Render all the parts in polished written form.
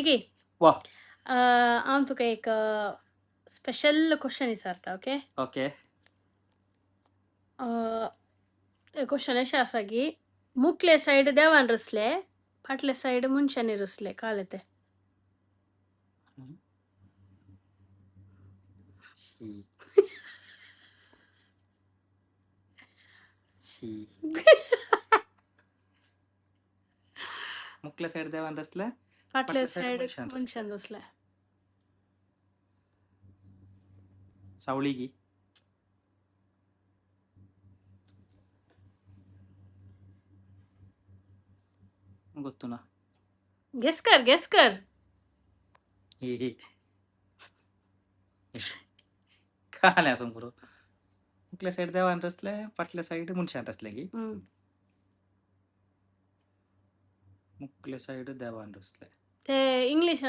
की वा हांव तुका एक स्पेशल क्वेश्चन विचारता. ओके. ओके क्वेश्चन अशें आसा की मुखले सायड देवान रचले, फाटले सायड मनशांनी रचले. कळ्ळें तें? शी शी मुकल्या साईड देवान रचले फाटले फाटल्या साईड सायड मनशान रचले. मनशान रचले. सावळी गी ಗೊತ್ತುನಾ गेस कर. ಕಾಲೆ ಸಂಗುರು ಮುಕ್ಲೆ ಸೈಡ್ ದೇವಾನ್ ರಸ್ಲೆ ಪಟ್ಲೆ ಸೈಡ್ ಮುನ್ಶಾನ್ ರಸ್ಲೆಗಿ ಮುಕ್ಲೆ ಸೈಡ್ ದೇವಾನ್ ರಸ್ಲೆ ते ಇಂಗ್ಲಿಷ್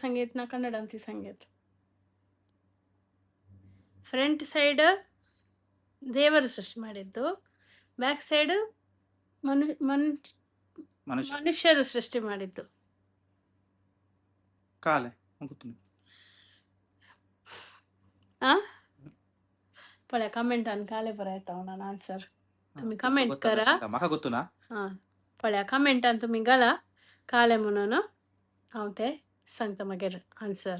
ಸಂಗೀತ ನಾ ಕನ್ನಡ ಅಂತ ಸಂಗೀತ. ಫ್ರಂಟ್ ಸೈಡ್ ದೇವರು ಸೃಷ್ಟಿ ಮಾಡಿದ್ದು, ಬ್ಯಾಕ್ ಸೈಡ್ ಮನುಷ್ಯ ಮನುಷ್ಯರು ಸೃಷ್ಟಿ ಮಾಡಿದ್ದು. ಕಾಲೆ ಗೊತ್ತು पळय कमेंटान काले बरं येता म्हणून आन्सर. तुम्ही कमेंट करा. म्हाका ಗೊತ್ತು ना पळया कमेंटान तुम्ही घाला काले म्हणून. हांव ते सांगता मागीर आन्सर.